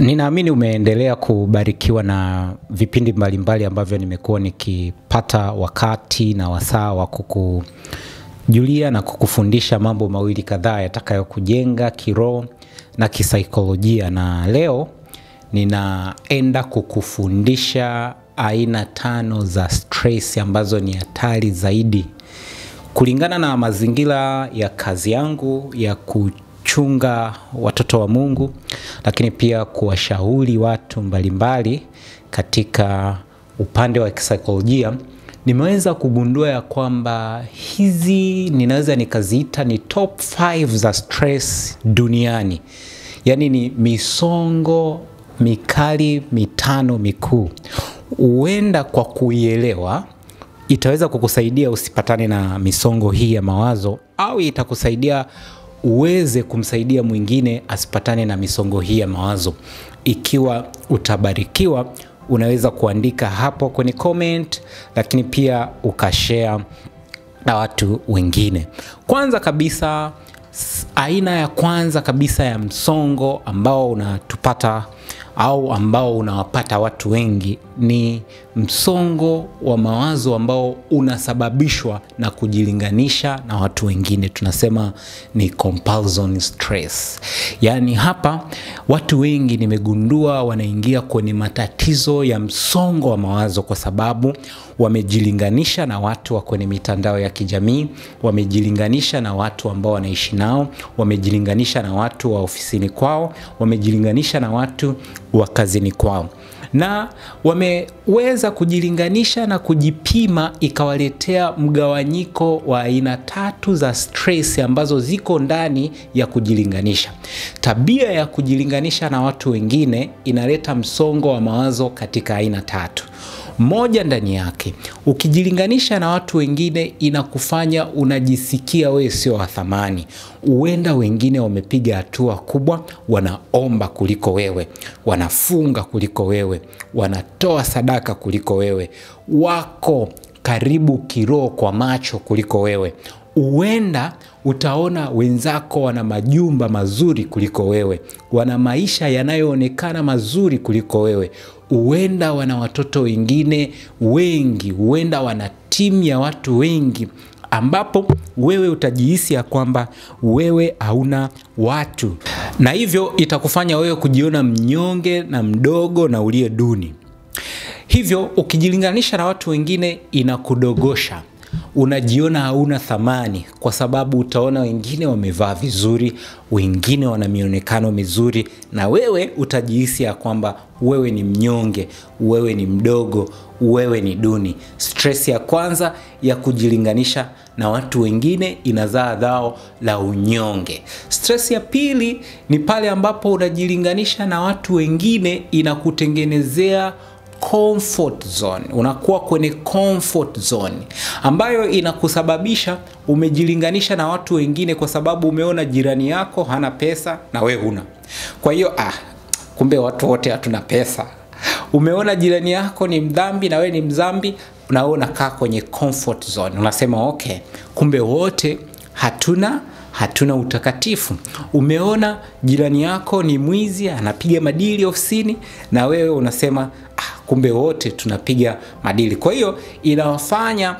Ninaamini umeendelea kubarikiwa na vipindi mbalimbali ambavyo nimekuwa nikipata wakati na wasaa wa kukujulia na kukufundisha mambo mawili kadhaa yatakayokujenga kiroho na kisaikolojia. Na leo ninaenda kukufundisha aina 5 za stress ambazo ni hatari zaidi kulingana na mazingira ya kazi yangu ya kuchunga watoto wa Mungu, lakini pia kuwashauri watu mbalimbali katika upande wa kisaikolojia. Nimeweza kugundua ya kwamba hizi ninaweza nikaziita ni top 5 za stress duniani. Yaani ni misongo mikali 5 mikuu. Huenda kwa kuielewa itaweza kukusaidia usipatane na misongo hii ya mawazo, au itakusaidia uweze kumsaidia mwingine asipatane na misongo hii ya mawazo. Ikiwa utabarikiwa, unaweza kuandika hapo kwenye comment, lakini pia ukashare na watu wengine. Kwanza kabisa, aina ya kwanza kabisa ya msongo ambao unatupata au ambao unawapata watu wengi ni msongo wa mawazo ambao unasababishwa na kujilinganisha na watu wengine. Tunasema ni comparison stress. Yaani hapa watu wengi nimegundua wanaingia kwenye matatizo ya msongo wa mawazo kwa sababu wamejilinganisha na watu wa kwenye mitandao ya kijamii, wamejilinganisha na watu ambao wanaishi nao, wamejilinganisha na watu wa ofisini kwao, wamejilinganisha na watu wa kazini kwao. Na wameweza kujilinganisha na kujipima, ikawaletea mgawanyiko wa aina 3 za stress ambazo ziko ndani ya kujilinganisha. Tabia ya kujilinganisha na watu wengine inaleta msongo wa mawazo katika aina 3. Moja ndani yake, ukijilinganisha na watu wengine inakufanya unajisikia wewe sio wa thamani. Huenda wengine wamepiga hatua kubwa, wanaomba kuliko wewe, wanafunga kuliko wewe, wanatoa sadaka kuliko wewe, wako karibu kiroho kwa macho kuliko wewe. Huenda utaona wenzako wana majumba mazuri kuliko wewe, wana maisha yanayoonekana mazuri kuliko wewe. Huenda wana watoto wengine wengi, huenda wana timu ya watu wengi, ambapo wewe utajihisi ya kwamba wewe hauna watu. Na hivyo itakufanya wewe kujiona mnyonge na mdogo na uliye duni. Hivyo ukijilinganisha na watu wengine inakudogosha. Unajiona hauna thamani kwa sababu utaona wengine wamevaa vizuri, wengine wana mionekano mizuri, na wewe utajihisi ya kwamba wewe ni mnyonge, wewe ni mdogo, wewe ni duni. Stress ya kwanza ya kujilinganisha na watu wengine inazaa dhao la unyonge. Stress ya pili ni pale ambapo unajilinganisha na watu wengine, inakutengenezea comfort zone. Unakuwa kwenye comfort zone ambayo inakusababisha umejilinganisha na watu wengine kwa sababu umeona jirani yako hana pesa na wewe huna. Kwa hiyo kumbe watu wote hatuna pesa. Umeona jirani yako ni mdhambi na wewe ni mdhambi, na wewe unakaa kwenye comfort zone. Unasema okay, kumbe wote hatuna utakatifu. Umeona jirani yako ni mwizi, anapiga madili ofisini, na wewe unasema kumbe wote tunapiga madili. Kwa hiyo inawafanya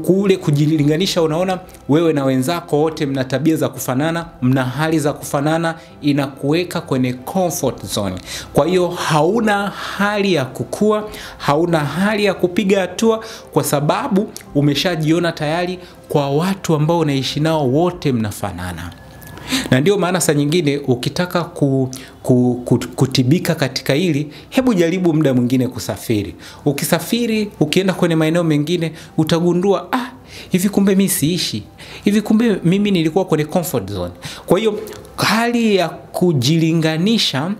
kule kujilinganisha, unaona wewe na wenzako wote mna tabia za kufanana, mna hali za kufanana, inakuweka kwenye comfort zone. Kwa hiyo hauna hali ya kukua, hauna hali ya kupiga hatua kwa sababu umeshajiona tayari kwa watu ambao unaishi nao wote mnafanana. Na ndio maana saa nyingine ukitaka kutibika katika hili, hebu jaribu muda mwingine kusafiri. Ukisafiri, ukienda kwenye maeneo mengine, utagundua hivi kumbe mimi siishi. Hivi kumbe mimi nilikuwa kwenye comfort zone. Kwa hiyo hali ya kujilinganisha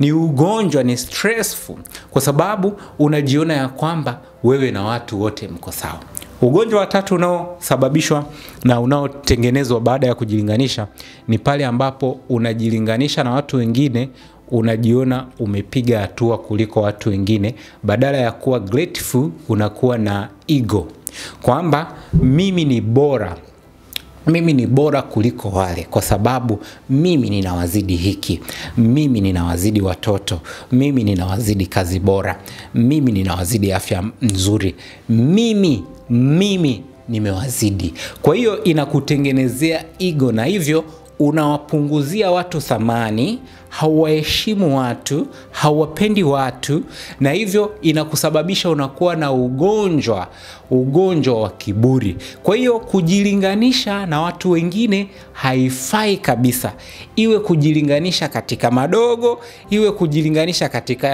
ni ugonjwa, ni stressful kwa sababu unajiona ya kwamba wewe na watu wote mko sawa. Ugonjwa wa 3 unaosababishwa na unaotengenezwa baada ya kujilinganisha ni pale ambapo unajilinganisha na watu wengine, unajiona umepiga hatua kuliko watu wengine. Badala ya kuwa grateful, unakuwa na ego kwamba mimi ni bora, mimi ni bora kuliko wale kwa sababu mimi ninawazidi hiki, mimi ninawazidi watoto, mimi ninawazidi kazi bora, mimi ninawazidi afya nzuri, mimi nimewazidi. Kwa hiyo inakutengenezea ego, na hivyo unawapunguzia watu thamani, hawaheshimu watu, hawapendi watu, na hivyo inakusababisha unakuwa na ugonjwa wa kiburi. Kwa hiyo kujilinganisha na watu wengine haifai kabisa. Iwe kujilinganisha katika madogo, iwe kujilinganisha katika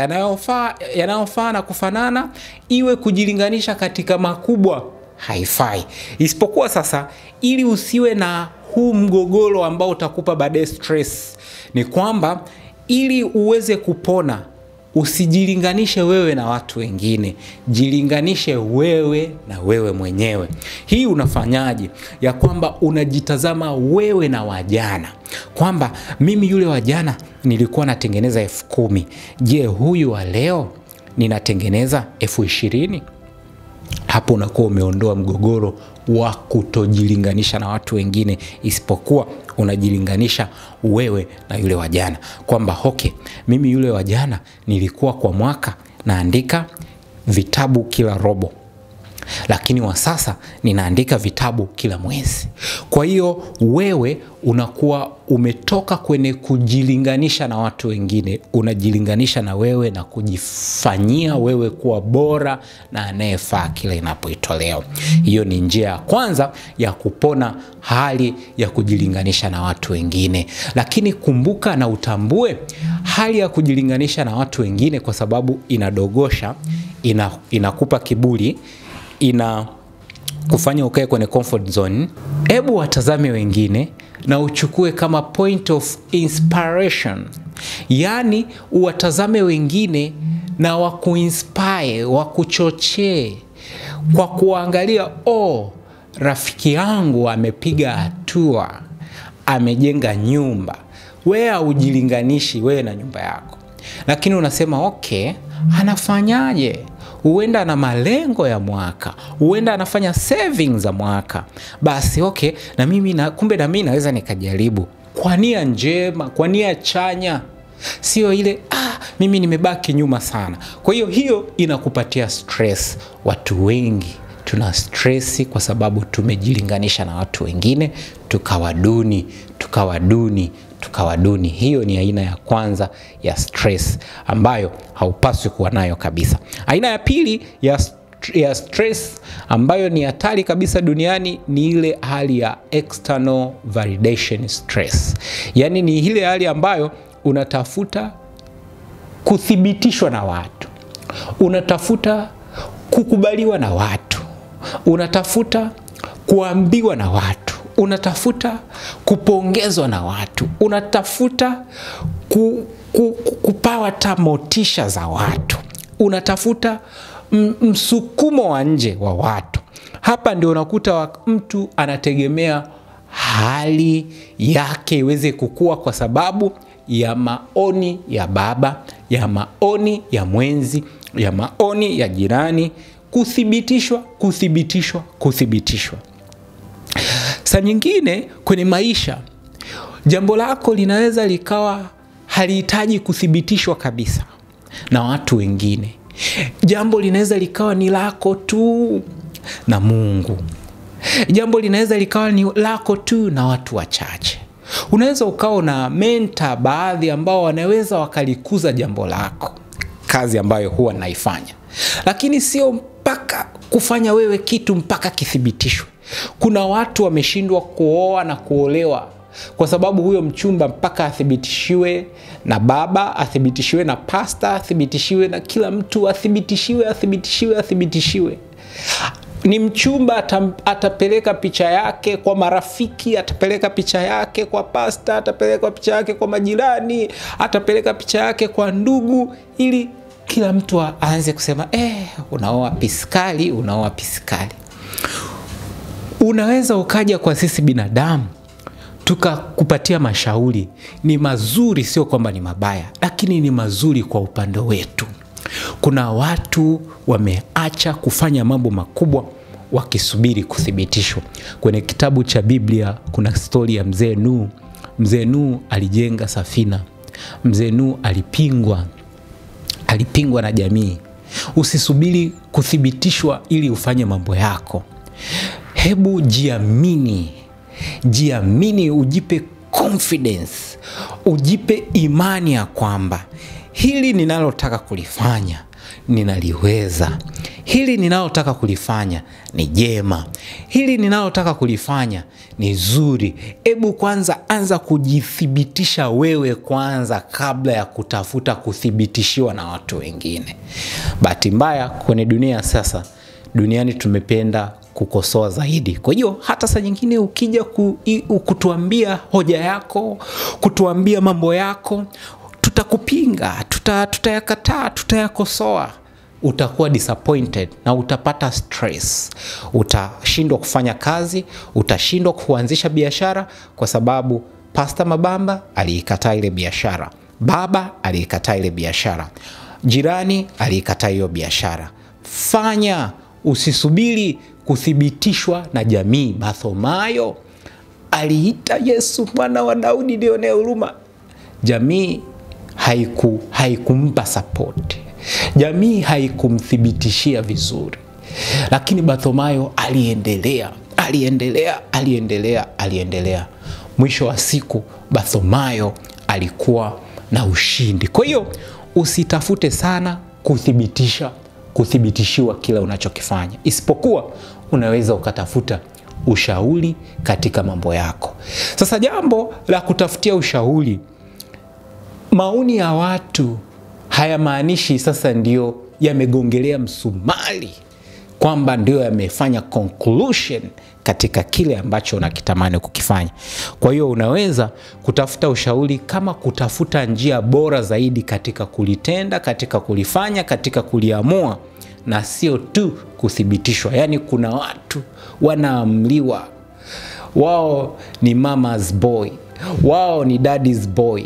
yanayofaa na kufanana, iwe kujilinganisha katika makubwa, haifai. Isipokuwa sasa, ili usiwe na huu mgogoro ambao utakupa baadaye stress, ni kwamba ili uweze kupona, usijilinganishe wewe na watu wengine, jilinganishe wewe na wewe mwenyewe. Hii unafanyaje? Ya kwamba unajitazama wewe na wajana, kwamba mimi yule wajana nilikuwa natengeneza 10,000, je, huyu wa leo ninatengeneza 20,000? Hapo unakuwa umeondoa mgogoro wa kutojilinganisha na watu wengine, isipokuwa unajilinganisha wewe na yule wajana, kwamba okay, mimi yule wajana nilikuwa kwa mwaka naandika vitabu kila robo, lakini wa sasa ninaandika vitabu kila mwezi. Kwa hiyo wewe unakuwa umetoka kwenye kujilinganisha na watu wengine, unajilinganisha na wewe na kujifanyia wewe kuwa bora na anayefaa kila inapoitolewa. Hiyo ni njia ya kwanza ya kupona hali ya kujilinganisha na watu wengine. Lakini kumbuka na utambue hali ya kujilinganisha na watu wengine, kwa sababu inadogosha, inakupa kiburi, kufanya ukae kwenye comfort zone. Hebu watazame wengine na uchukue kama point of inspiration. Yani uwatazame wengine na wakuinspire, wakuchochee kwa kuangalia, rafiki yangu amepiga hatua, amejenga nyumba. Wewe ujilinganishi wewe na nyumba yako, lakini unasema okay, anafanyaje? Huenda na malengo ya mwaka, huenda anafanya savings za mwaka. Basi okay, na mimi kumbe na mimi naweza nikajaribu, kwa nia njema, kwa nia chanya. Sio ile mimi nimebaki nyuma sana. Kwa hiyo inakupatia stress. Watu wengi tuna stress kwa sababu tumejilinganisha na watu wengine, tukawaduni. Hiyo ni aina ya kwanza ya stress ambayo haupaswi kuwa nayo kabisa. Aina ya pili ya stress ambayo ni hatari kabisa duniani ni ile hali ya external validation stress. Yani ni ile hali ambayo unatafuta kuthibitishwa na watu, unatafuta kukubaliwa na watu, unatafuta kuambiwa na watu, unatafuta kupongezwa na watu, unatafuta kupawa motisha za watu, unatafuta msukumo wa nje wa watu. Hapa ndio unakuta mtu anategemea hali yake iweze kukua kwa sababu ya maoni ya baba, ya maoni ya mwenzi, ya maoni ya jirani, kuthibitishwa. Saa nyingine kwenye maisha, jambo lako linaweza likawa halihitaji kuthibitishwa kabisa na watu wengine. Jambo linaweza likawa ni lako tu na Mungu. Jambo linaweza likawa ni lako tu na watu wachache. Unaweza ukawa na mentor baadhi ambao wanaweza wakalikuza jambo lako, kazi ambayo huwa naifanya. Lakini sio mpaka kufanya wewe kitu mpaka kithibitishwe. Kuna watu wameshindwa kuoa na kuolewa kwa sababu huyo mchumba mpaka athibitishiwe na baba, athibitishiwe na pastor, athibitishiwe na kila mtu, athibitishiwe. Ni mchumba atapeleka picha yake kwa marafiki, atapeleka picha yake kwa pastor, atapeleka picha yake kwa majirani, atapeleka picha yake kwa ndugu, ili kila mtu aanze kusema unaoa piskali. Unaweza ukaja kwa sisi binadamu tukakupatia mashauri, ni mazuri, sio kwamba ni mabaya, lakini ni mazuri kwa upande wetu. Kuna watu wameacha kufanya mambo makubwa, wakisubiri kuthibitishwa. Kwenye kitabu cha Biblia kuna stori ya mzee Nuhu. Mzee Nuhu alijenga safina. Mzee Nuhu alipingwa na jamii. Usisubiri kuthibitishwa ili ufanye mambo yako. Hebu jiamini, ujipe confidence, ujipe imani ya kwamba hili ninalotaka kulifanya ninaliweza. Hili ninalotaka kulifanya ni jema. Hili ninalotaka kulifanya ni zuri. Hebu kwanza anza kujithibitisha wewe kwanza kabla ya kutafuta kuthibitishiwa na watu wengine. Bahati mbaya kwenye dunia sasa, duniani tumependa kukosoa zaidi. Kwa hiyo hata saa nyingine ukija kutuambia hoja yako, kutuambia mambo yako, tutakupinga, tutayakataa, tutayakosoa. Utakuwa disappointed na utapata stress. Utashindwa kufanya kazi, utashindwa kuanzisha biashara kwa sababu Pastor Mabamba aliikataa ile biashara. Baba aliikataa ile biashara. Jirani aliikataa hiyo biashara. Fanya, usisubiri kuthibitishwa na jamii. Bartholomayo aliita Yesu mwana wa Daudi nionee huruma. Jamii haikumpa support. Jamii haikumthibitishia vizuri. Lakini Bartholomayo aliendelea. Mwisho wa siku Bartholomayo alikuwa na ushindi. Kwa hiyo usitafute sana kuthibitishiwa kila unachokifanya. Isipokuwa unaweza ukatafuta ushauri katika mambo yako. Sasa jambo la kutafutia ushauri, maoni ya watu hayamaanishi sasa ndio yamegongelea msumari, kwamba ndio yamefanya conclusion katika kile ambacho unakitamani kukifanya. Kwa hiyo unaweza kutafuta ushauri kama kutafuta njia bora zaidi katika kulitenda, katika kulifanya, katika kuliamua, na sio tu kuthibitishwa. Yani kuna watu wanaamliwa, wao ni mama's boy, wao ni daddy's boy,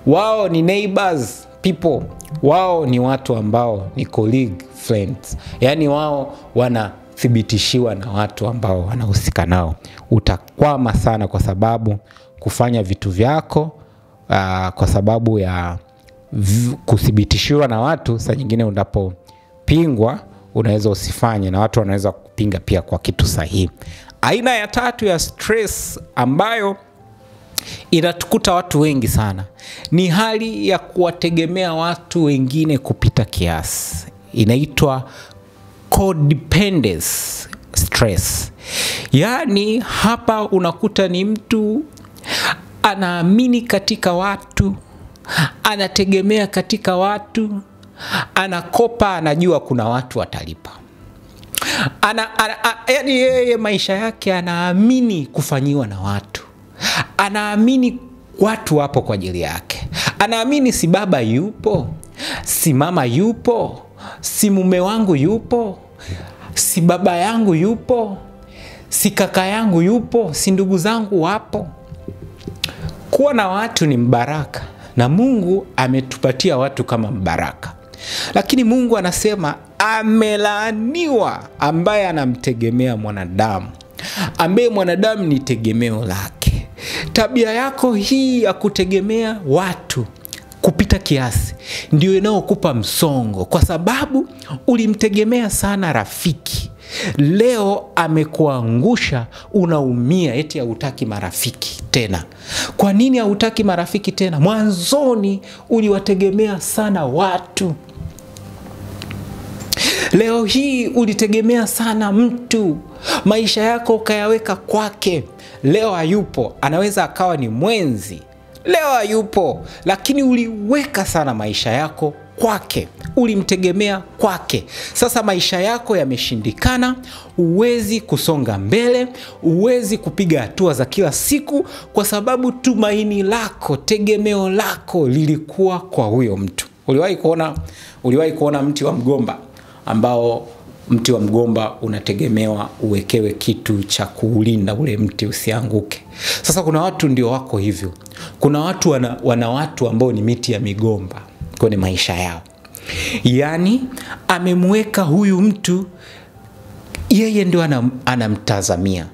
wao ni neighbors people, wao ni watu ambao ni colleague friends. Yani wao wanathibitishiwa na watu ambao wanahusika nao. Utakwama sana kwa sababu kufanya vitu vyako kwa sababu ya kuthibitishiwa na watu, saa nyingine unapopingwa unaweza usifanye, na watu wanaweza kupinga pia kwa kitu sahihi. Aina ya tatu ya stress ambayo inatukuta watu wengi sana ni hali ya kuwategemea watu wengine kupita kiasi. Inaitwa codependence stress. Yani hapa unakuta ni mtu anaamini katika watu, anategemea katika watu, anakopa, anajua kuna watu watalipa. Yani yeye maisha yake anaamini kufanyiwa na watu. Anaamini watu wapo kwa ajili yake. Anaamini si baba yupo, si mama yupo, si mume wangu yupo, si baba yangu yupo, si kaka yangu yupo, si ndugu zangu wapo. Kuwa na watu ni mbaraka, na Mungu ametupatia watu kama mbaraka. Lakini Mungu anasema amelaaniwa ambaye anamtegemea mwanadamu, ambaye mwanadamu ni tegemeo lake. Tabia yako hii ya kutegemea watu kupita kiasi ndio inayokupa msongo, kwa sababu ulimtegemea sana rafiki. Leo amekuangusha, unaumia, eti hutaki marafiki tena. Kwa nini hutaki marafiki tena? Mwanzoni uliwategemea sana watu. Leo hii ulitegemea sana mtu, maisha yako ukayaweka kwake. Leo hayupo, anaweza akawa ni mwenzi. Leo hayupo, lakini uliweka sana maisha yako kwake, ulimtegemea kwake. Sasa maisha yako yameshindikana, huwezi kusonga mbele, huwezi kupiga hatua za kila siku, kwa sababu tumaini lako, tegemeo lako lilikuwa kwa huyo mtu. Uliwahi kuona mti wa mgomba ambao mti wa mgomba unategemewa uwekewe kitu cha kuulinda ule mti usianguke. Sasa kuna watu ndio wako hivyo. Kuna watu wana watu ambao ni miti ya migomba kwenye maisha yao. Yani amemweka huyu mtu yeye ndio anamtazamia.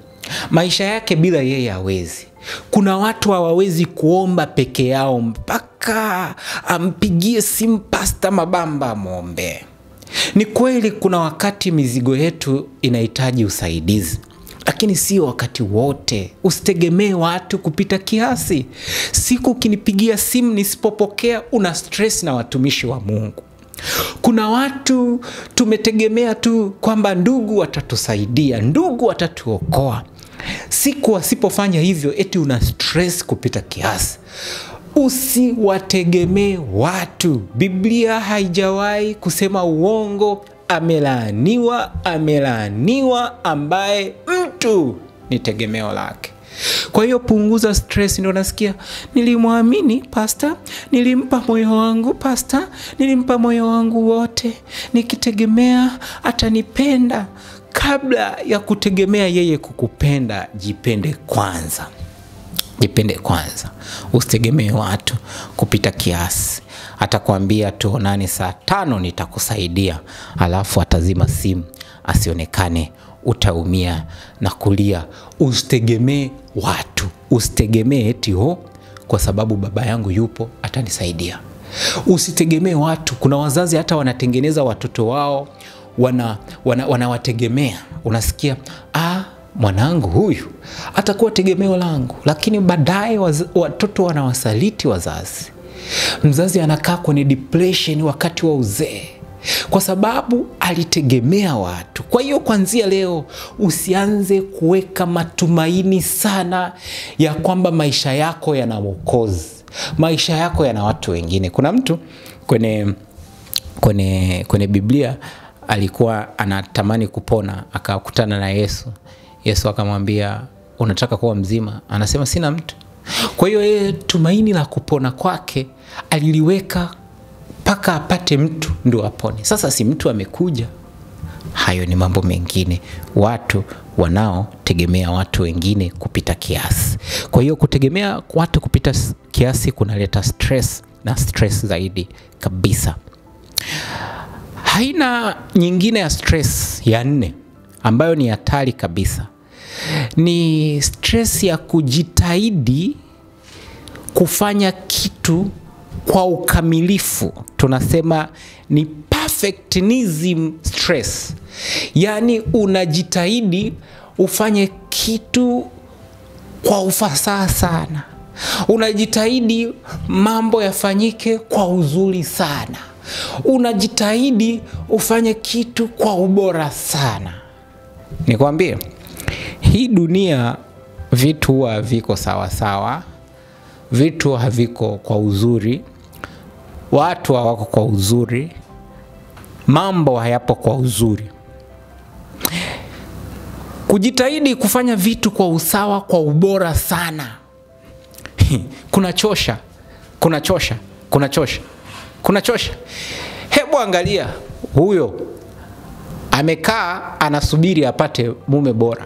Maisha yake bila yeye hawezi. Kuna watu hawawezi kuomba peke yao mpaka ampigie simu Pastor Mabamba muombe. Ni kweli kuna wakati mizigo yetu inahitaji usaidizi, lakini sio wakati wote. Usitegemee watu kupita kiasi. Siku ukinipigia simu nisipopokea, una stress na watumishi wa Mungu. Kuna watu tumetegemea tu kwamba ndugu watatusaidia, ndugu watatuokoa. Siku wasipofanya hivyo, eti una stress kupita kiasi. Usiwategemee watu. Biblia haijawahi kusema uongo. Amelaaniwa ambaye mtu ni tegemeo lake. Kwa hiyo punguza stress. Ndio nasikia nilimwamini pastor, nilimpa moyo wangu pastor, nilimpa moyo wangu wote, nikitegemea atanipenda. Kabla ya kutegemea yeye kukupenda, jipende kwanza. Jipende kwanza. Usitegemee watu kupita kiasi. Atakwambia tuonane saa 5 nitakusaidia, alafu atazima simu asionekane, utaumia na kulia. Usitegemee watu. Usitegemee eti kwa sababu baba yangu yupo atanisaidia. Usitegemee watu. Kuna wazazi hata wanatengeneza watoto wao, wanawategemea. Unasikia mwanangu huyu atakuwa tegemeo langu, lakini baadaye watoto wanawasaliti wazazi. Mzazi anakaa kwenye depression wakati wa uzee kwa sababu alitegemea watu. Kwa hiyo kuanzia leo usianze kuweka matumaini sana ya kwamba maisha yako yana Mwokozi, maisha yako yana watu wengine. Kuna mtu kwenye Biblia alikuwa anatamani kupona, akakutana na Yesu. Yesu akamwambia, unataka kuwa mzima? Anasema sina mtu. Kwa hiyo yeye tumaini la kupona kwake aliliweka paka apate mtu ndio apone. Sasa si mtu amekuja. Hayo ni mambo mengine. Watu wanaotegemea watu wengine kupita kiasi. Kwa hiyo kutegemea watu kupita kiasi kunaleta stress, na stress zaidi kabisa. Haina nyingine ya stress ya 4 ambayo ni hatari kabisa, ni stress ya kujitahidi kufanya kitu kwa ukamilifu. Tunasema ni perfectionism stress. Yani unajitahidi ufanye kitu kwa ufasaha sana. Unajitahidi mambo yafanyike kwa uzuri sana. Unajitahidi ufanye kitu kwa ubora sana. Nikwambie, hii dunia vitu huwa viko sawa sawa. Vitu haviko kwa uzuri. Watu hawako kwa uzuri. Mambo hayapo kwa uzuri. Kujitahidi kufanya vitu kwa usawa, kwa ubora sana, kunachosha. Hebu angalia, huyo amekaa anasubiri apate mume bora,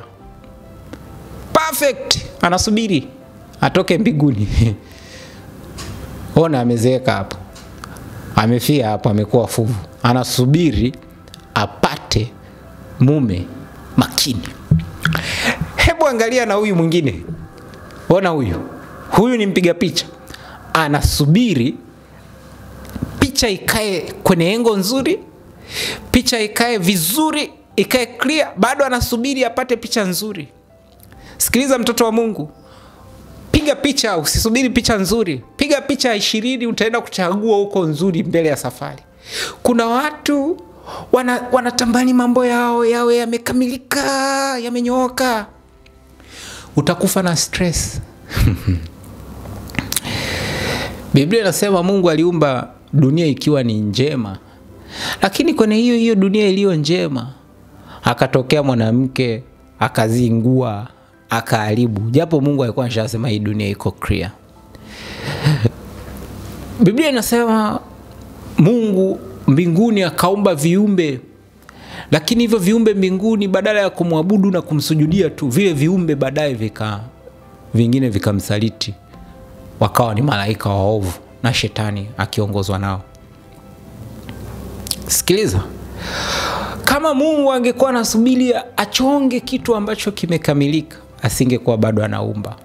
perfect, anasubiri atoke mbinguni. Ona amezeeka hapo, amefia hapo, amekuwa fuvu, anasubiri apate mume makini. Hebu angalia na huyu mwingine. Ona huyu ni mpiga picha, anasubiri picha ikae kwenye engo nzuri, picha ikae vizuri, ikae clear, bado anasubiri apate picha nzuri. Sikiliza mtoto wa Mungu, piga picha, usisubiri picha nzuri. Piga picha 20, utaenda kuchagua huko nzuri mbele ya safari. Kuna watu wanatamani mambo yao yawe yamekamilika, yamenyooka. Utakufa na stress. Biblia inasema Mungu aliumba dunia ikiwa ni njema, lakini kwenye hiyo dunia iliyo njema akatokea mwanamke akazingua, akaharibu, japo Mungu alikuwa anashasema hii dunia iko clear. Biblia inasema Mungu mbinguni akaumba viumbe, lakini hivyo viumbe mbinguni badala ya kumwabudu na kumsujudia tu, vile viumbe baadaye vingine vikamsaliti, wakawa ni malaika waovu na shetani akiongozwa nao. Sikiliza, Kama Mungu angekuwa anasubiri achonge kitu ambacho kimekamilika, asingekuwa bado anaumba.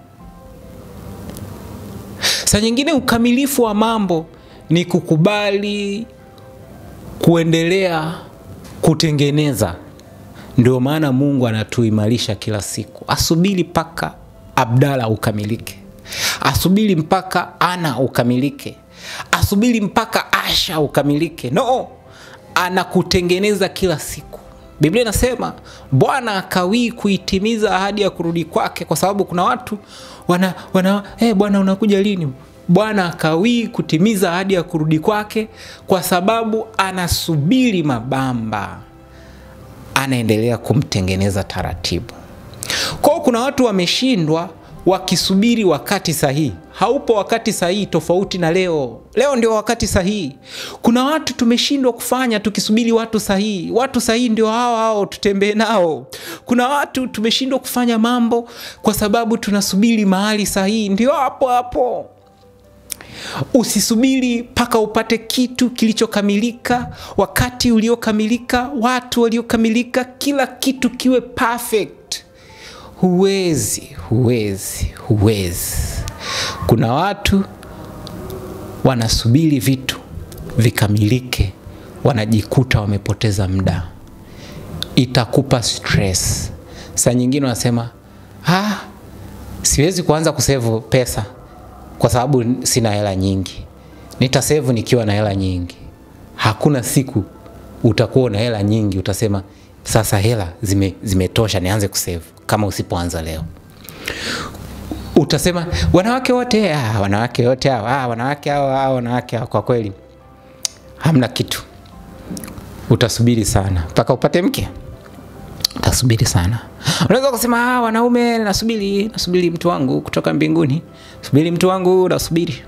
Saa nyingine ukamilifu wa mambo ni kukubali kuendelea kutengeneza. Ndio maana Mungu anatuimarisha kila siku. Asubiri mpaka Abdalla ukamilike. Asubiri mpaka Ana ukamilike. Asubiri mpaka Asha ukamilike. No, anakutengeneza kila siku. Biblia inasema Bwana akawii kuitimiza ahadi ya kurudi kwake, kwa sababu kuna watu Bwana unakuja lini? Bwana akawii kutimiza ahadi ya kurudi kwake kwa sababu anasubiri mabamba. Anaendelea kumtengeneza taratibu. Kwa kuna watu wameshindwa wakisubiri wakati sahihi. Haupo wakati sahihi tofauti na leo. Leo ndio wakati sahihi. Kuna watu tumeshindwa kufanya tukisubiri watu sahihi. Watu sahihi ndio hao tutembee nao. Kuna watu tumeshindwa kufanya mambo kwa sababu tunasubiri mahali sahihi. Ndio hapo. Usisubiri paka upate kitu kilichokamilika, wakati uliokamilika, watu waliokamilika, kila kitu kiwe perfect. Huwezi. Kuna watu wanasubiri vitu vikamilike, wanajikuta wamepoteza muda. Itakupa stress. Saa nyingine unasema, siwezi kuanza kusave pesa kwa sababu sina hela nyingi. Nitasave nikiwa na hela nyingi. Hakuna siku utakuwa na hela nyingi utasema sasa hela zimetosha nianze kusave kama usipoanza leo. Utasema wanawake wote kwa kweli hamna kitu. Utasubiri sana mpaka upate mke. Utasubiri sana. Unaweza kusema wanaume nasubiri mtu wangu kutoka mbinguni. Subiri mtu wangu, nasubiri.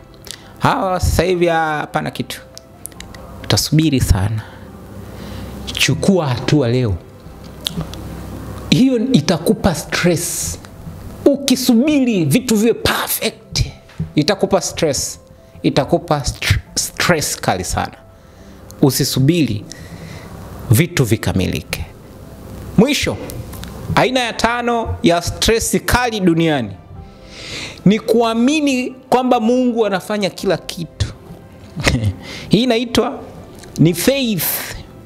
Sasa hivi hapana kitu. Utasubiri sana. Chukua hatua leo. Hiyo itakupa stress. Ukisubiri vitu viwe perfect, itakupa stress. Itakupa stress kali sana. Usisubiri vitu vikamilike. Mwisho, aina ya 5 ya stress kali duniani ni kuamini kwamba Mungu anafanya kila kitu. Hii inaitwa ni faith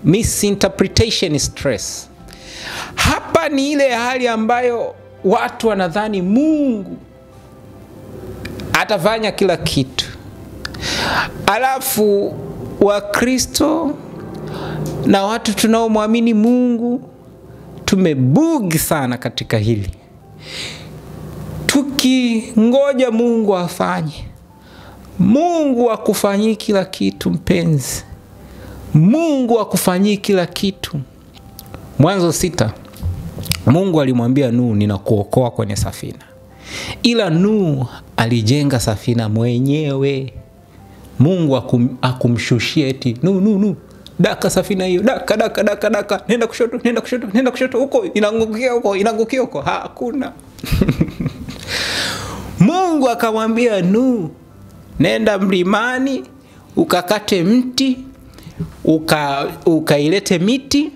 misinterpretation stress. Hapa ni ile hali ambayo watu wanadhani Mungu atafanya kila kitu. Alafu Wakristo na watu tunaomwamini Mungu tumebugi sana katika hili. Tukingoja Mungu afanye. Mungu akufanyie kila kitu mpenzi. Mungu akufanyie kila kitu. Mwanzo 6. Mungu alimwambia Nuhu, ninakuokoa kwenye safina. Ila Nuhu alijenga safina mwenyewe. Mungu akumshushia eti Nuhu daka safina hiyo, daka, nenda kushoto huko, inaangukia huko. Hakuna. Mungu akamwambia Nuhu, nenda mlimani, ukakate mti, ukailete miti,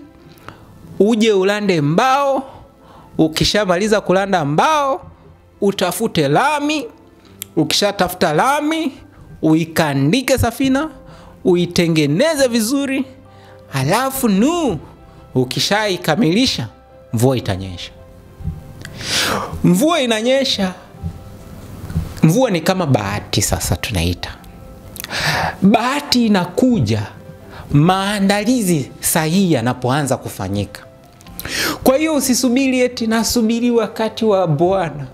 uje ulande mbao, ukishamaliza kulanda mbao, utafute lami, ukishatafuta lami, uikandike safina, uitengeneze vizuri. Halafu Nuhu ukishaikamilisha, mvua itanyesha. Mvua inanyesha. Mvua ni kama bahati sasa tunaita. Bahati inakuja maandalizi sahihi yanapoanza kufanyika. Kwa hiyo usisubiri eti nasubiri wakati wa Bwana.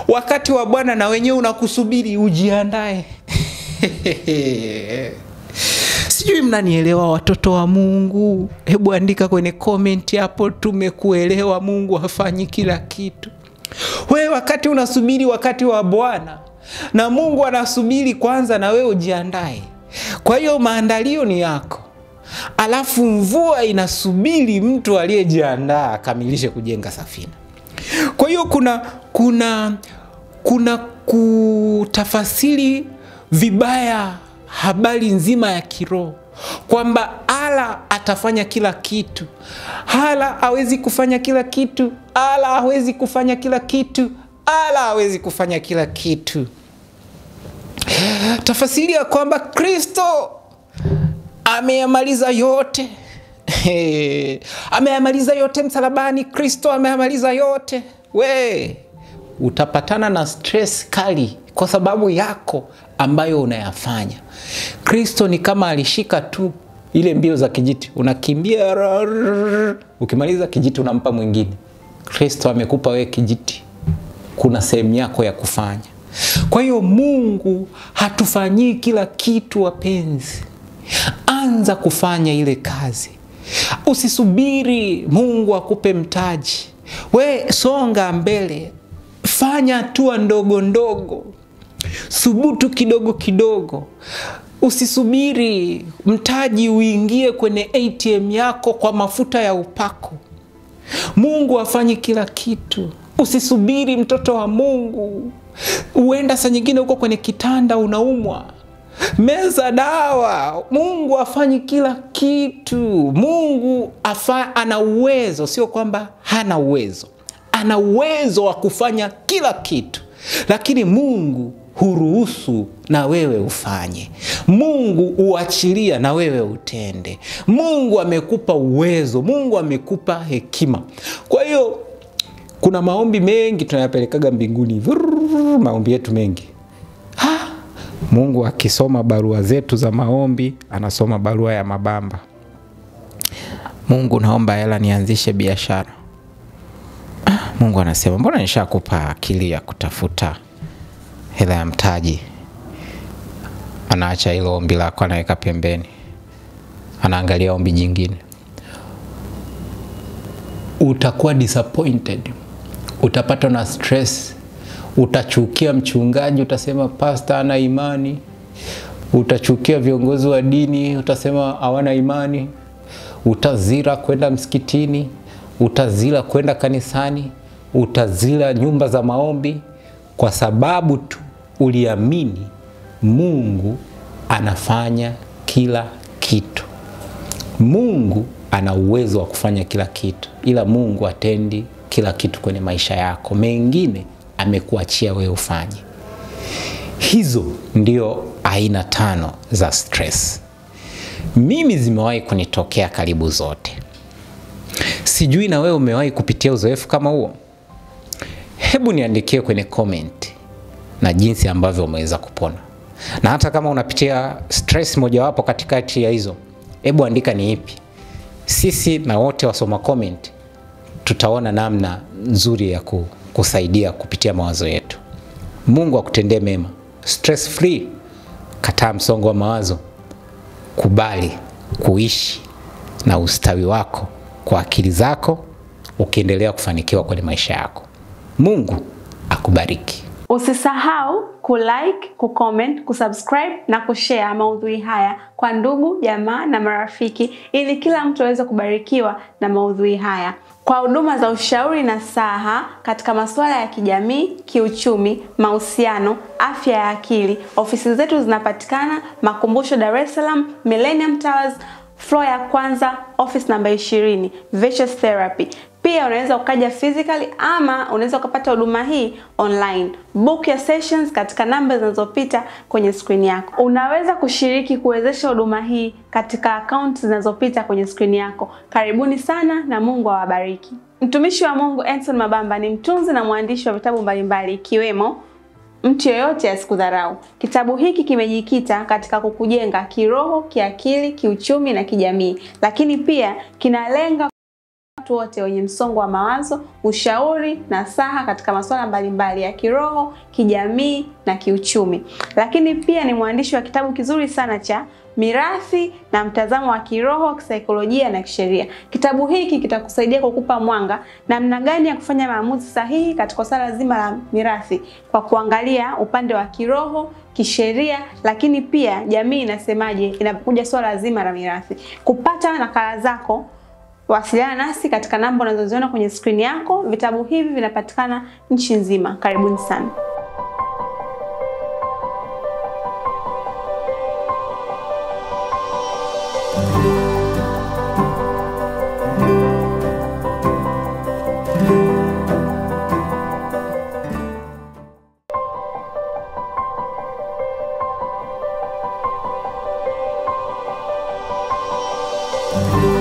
Wakati wa Bwana na wenyewe unakusubiri, ujiandae. Sijui mnanielewa watoto wa Mungu? Hebu andika kwenye comment hapo, tumekuelewa. Mungu hafanyi kila kitu. Wewe wakati unasubiri wakati wa Bwana na Mungu anasubiri kwanza, na wewe ujiandae. Kwa hiyo maandalio ni yako. Alafu mvua inasubiri mtu aliyejiandaa akamilishe kujenga safina. Kwa hiyo kuna kutafasiri vibaya habari nzima ya kiroho. kwamba Allah atafanya kila kitu. Allah hawezi kufanya kila kitu. Allah hawezi kufanya kila kitu. Allah hawezi kufanya kila kitu. Tafasiri ya kwamba Kristo ameyamaliza yote. Ameyamaliza yote msalabani. Kristo ameyamaliza yote. We utapatana na stress kali kwa sababu yako ambayo unayafanya. Kristo ni kama alishika tu ile mbio za kijiti. Unakimbia, ukimaliza kijiti unampa mwingine. Kristo amekupa wewe kijiti. Kuna sehemu yako ya kufanya. Kwa hiyo Mungu hatufanyii kila kitu wapenzi. Anza kufanya ile kazi. Usisubiri Mungu akupe mtaji. We songa mbele. Fanya hatua ndogo ndogo. Subutu kidogo kidogo. Usisubiri mtaji uingie kwenye ATM yako kwa mafuta ya upako. Mungu afanye kila kitu. Usisubiri mtoto wa Mungu. Uenda saa nyingine uko kwenye kitanda unaumwa. Meza dawa. Mungu afanye kila kitu. Mungu ana uwezo, sio kwamba hana uwezo. Ana uwezo wa kufanya kila kitu. Lakini Mungu huruhusu na wewe ufanye. Mungu uachilia na wewe utende. Mungu amekupa uwezo. Mungu amekupa hekima. Kwa hiyo kuna maombi mengi tunayapelekaga mbinguni. Maombi yetu mengi. Mungu akisoma barua zetu za maombi, anasoma barua ya mabamba. Mungu naomba hela nianzishe biashara. Mungu anasema mbona nishakupa akili ya kutafuta hela ya mtaji. Anaacha hilo ombi lako, anaweka pembeni. Anaangalia ombi jingine. Utakuwa disappointed. Utapata na stress. Utachukia mchungaji, utasema pastor ana imani. Utachukia viongozi wa dini, utasema hawana imani. Utazira kwenda msikitini, utazira kwenda kanisani, utazira nyumba za maombi kwa sababu tu uliamini Mungu anafanya kila kitu. Mungu ana uwezo wa kufanya kila kitu, ila Mungu atendi kila kitu kwenye maisha yako. Mengine amekuachia wewe ufanye. Hizo ndio aina 5 za stress. Mimi zimewahi kunitokea karibu zote. Sijui na wewe umewahi kupitia uzoefu kama huo? Hebu niandikie kwenye comment na jinsi ambavyo umeweza kupona. Na hata kama unapitia stress mojawapo katikati ya hizo, hebu andika ni ipi. Sisi na wote wasoma comment tutaona namna nzuri ya kusaidia kupitia mawazo yetu. Mungu akutendee mema. Stress free. Kataa msongo wa mawazo. Kubali kuishi na ustawi wako kwa akili zako, ukiendelea kufanikiwa kwenye maisha yako. Mungu akubariki. Usisahau kulike, kucomment, kusubscribe na kushare maudhui haya kwa ndugu, jamaa na marafiki ili kila mtu aweze kubarikiwa na maudhui haya. Kwa huduma za ushauri na saha katika masuala ya kijamii, kiuchumi, mahusiano, afya ya akili, ofisi zetu zinapatikana Makumbusho, Dar es Salaam, Millennium Towers, floor ya kwanza, office namba 20, Vicious Therapy. Pia unaweza ukaja physically ama unaweza ukapata huduma hii online. Book your sessions katika namba zinazopita kwenye screen yako. Unaweza kushiriki kuwezesha huduma hii katika account zinazopita kwenye screen yako. Karibuni sana na Mungu awabariki. Mtumishi wa Mungu Enson Mabamba ni mtunzi na mwandishi wa vitabu mbalimbali ikiwemo Mtu Yeyote Asikudharau. Kitabu hiki kimejikita katika kukujenga kiroho, kiakili, kiuchumi na kijamii. Lakini pia kinalenga watu wote wenye msongo wa mawazo, ushauri na saha katika masuala mbalimbali ya kiroho, kijamii na kiuchumi. Lakini pia ni mwandishi wa kitabu kizuri sana cha Mirathi na Mtazamo wa Kiroho, Kisaikolojia na Kisheria. Kitabu hiki kitakusaidia kukupa mwanga namna gani ya kufanya maamuzi sahihi katika swala zima la mirathi kwa kuangalia upande wa kiroho, kisheria, lakini pia jamii inasemaje inapokuja swala zima la mirathi. Kupata nakala zako, wasiliana nasi katika namba unazoziona kwenye screen yako. Vitabu hivi vinapatikana nchi nzima. Karibuni sana. Bye.